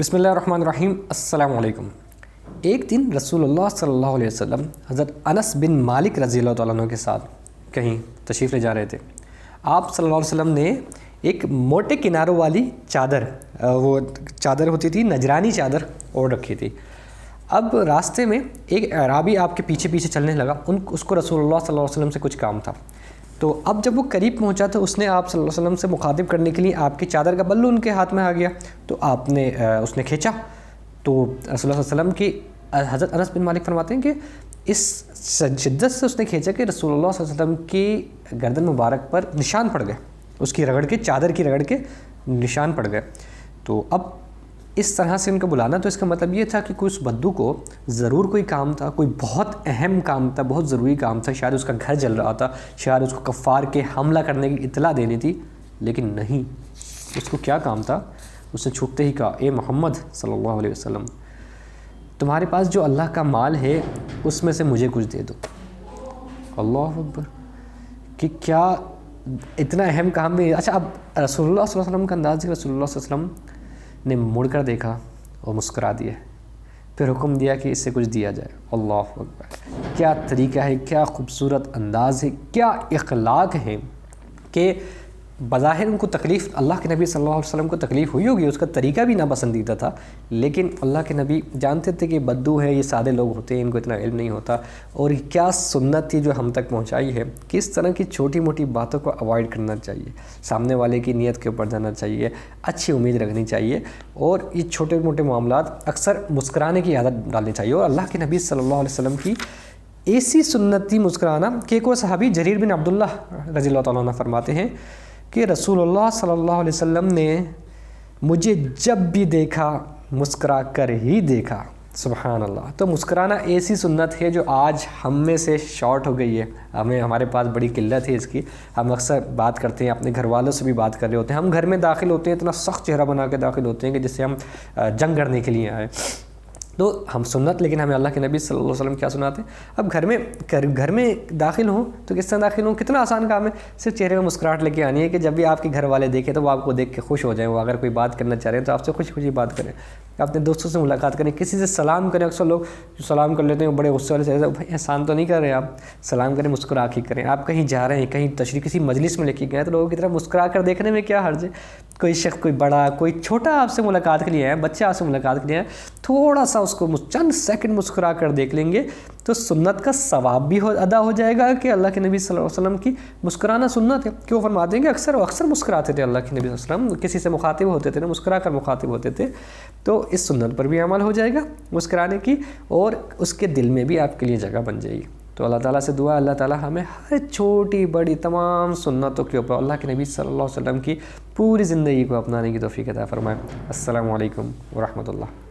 بسم اللہ الرحمن الرحیم. السلام علیکم. ایک دن رسول اللہ صلی اللہ علیہ وسلم حضرت انس بن مالک رضی اللہ تعالیٰ عنہ کے ساتھ کہیں تشریف لے جا رہے تھے. آپ صلی اللہ علیہ وسلم نے ایک موٹے کناروں والی چادر، وہ چادر ہوتی تھی نجرانی چادر، اوڑھ رکھی تھی. اب راستے میں ایک اعرابی آپ کے پیچھے پیچھے چلنے لگا. اس کو رسول اللہ صلی اللہ علیہ وسلم سے کچھ کام تھا. تو اب جب وہ قریب پہنچا تو اس نے آپ صلی اللہ علیہ وسلم سے مخاطب کرنے کے لیے آپ کی چادر کا بلو ان کے ہاتھ میں آ گیا. تو اس نے کھینچا تو رسول اللہ صلی اللہ علیہ وسلم کی حضرت انس بن مالک فرماتے ہیں کہ اس شدت سے اس نے کھینچا کہ رسول اللہ صلی اللہ علیہ وسلم کی گردن مبارک پر نشان پڑ گئے، اس کی رگڑ کے، چادر کی رگڑ کے نشان پڑ گئے. تو اب اس طرح سے ان کو بلانا، تو اس کا مطلب یہ تھا کہ کوئی اس بدو کو ضرور کوئی کام تھا، کوئی بہت اہم کام تھا، بہت ضروری کام تھا. شاید اس کا گھر جل رہا تھا، شاید اس کو کفار کے حملہ کرنے کی اطلاع دینی تھی. لیکن نہیں، اس کو کیا کام تھا؟ اس نے چھپتے ہی کہا، اے محمد صلی اللہ علیہ وسلم، تمہارے پاس جو اللہ کا مال ہے اس میں سے مجھے کچھ دے دو. اللہ اکبر، کہ کیا اتنا اہم کام بھی. اچھا، اب رسول اللہ صلی اللہ علیہ وسلم کا انداز ہے. رسول اللہ صلی اللہ علیہ وسلم نے مڑ کر دیکھا اور مسکرا دیا، پھر حکم دیا کہ اس سے کچھ دیا جائے. اللہ اکبر، کیا طریقہ ہے، کیا خوبصورت انداز ہے، کیا اخلاق ہے کہ بظاہر ان کو تکلیف، اللہ کے نبی صلی اللہ علیہ وسلم کو تکلیف ہوئی ہوگی، اس کا طریقہ بھی ناپسندیدہ تھا، لیکن اللہ کے نبی جانتے تھے کہ بدو ہے، یہ سادے لوگ ہوتے ہیں، ان کو اتنا علم نہیں ہوتا. اور کیا سنت تھی جو ہم تک پہنچائی ہے، کس طرح کی چھوٹی موٹی باتوں کو اوائڈ کرنا چاہیے، سامنے والے کی نیت کے اوپر جانا چاہیے، اچھی امید رکھنی چاہیے، اور یہ چھوٹے موٹے معاملات اکثر مسکرانے کی عادت ڈالنی چاہیے. اور اللہ کے نبی صلی اللہ علیہ وسلم کی ایسی سنت تھی مسکرانا کہ کوئی صحابی جریر بن عبداللہ رضی اللہ تعالیٰ عنہ فرماتے ہیں کہ رسول اللہ صلی اللہ علیہ وسلم نے مجھے جب بھی دیکھا مسکرا کر ہی دیکھا. سبحان اللہ. تو مسکرانا ایسی سنت ہے جو آج ہم میں سے شارٹ ہو گئی ہے، ہمارے پاس بڑی قلت ہے اس کی. ہم اکثر بات کرتے ہیں، اپنے گھر والوں سے بھی بات کر رہے ہوتے ہیں، ہم گھر میں داخل ہوتے ہیں اتنا سخت چہرہ بنا کے داخل ہوتے ہیں کہ جس سے ہم جنگ کرنے کے لیے آئے. تو ہم سنت، لیکن ہمیں اللہ کے نبی صلی اللہ علیہ وسلم کیا سناتے ہیں. اب گھر میں داخل ہوں تو کس طرح داخل ہوں، کتنا آسان کام ہے. صرف چہرے میں مسکراہٹ لے کے آنی ہے کہ جب بھی آپ کے گھر والے دیکھیں تو وہ آپ کو دیکھ کے خوش ہو جائیں. وہ اگر کوئی بات کرنا چاہ رہے ہیں تو آپ سے خوشی خوشی بات کریں، اپنے دوستوں سے ملاقات کریں، کسی سے سلام کریں. اکثر لوگ جو سلام کر لیتے ہیں بڑے غصے والے سے، بھائی احسان تو نہیں کر رہے آپ، سلام کریں، مسکرا کے کریں. آپ کہیں جا رہے ہیں، کہیں تشریف کسی مجلس میں لے کے گئے تو لوگوں کی طرح مسکرا کر دیکھنے میں کیا حرج ہے. کوئی شخص، کوئی بڑا، کوئی چھوٹا آپ سے ملاقات کے لیے آئے، بچہ آپ سے ملاقات کے لیے آئے، تھوڑا سا اس کو چند سیکنڈ مسکرا کر دیکھ لیں گے تو سنت کا ثواب بھی ادا ہو جائے گا کہ اللہ کے نبی صلی اللہ علیہ وسلم کی مسکرانا سنت ہے. کیوں فرماتے ہیں کہ اکثر مسکراتے تھے اللہ کے نبی صلی اللہ علیہ وسلم، کسی سے مخاطب ہوتے تھے نا، مسکرا کر مخاطب ہوتے تھے. تو اس سنت پر بھی عمل ہو جائے گا مسکرانے کی، اور اس کے دل میں بھی آپ کے لیے جگہ بن جائے گی. تو اللہ تعالیٰ سے دعا، اللہ تعالیٰ ہمیں ہر چھوٹی بڑی تمام سنتوں کے اوپر اللہ کے نبی صلی اللہ علیہ وسلم کی پوری زندگی کو اپنانے کی توفیق عطا فرمائے. السلام علیکم ورحمۃ اللہ.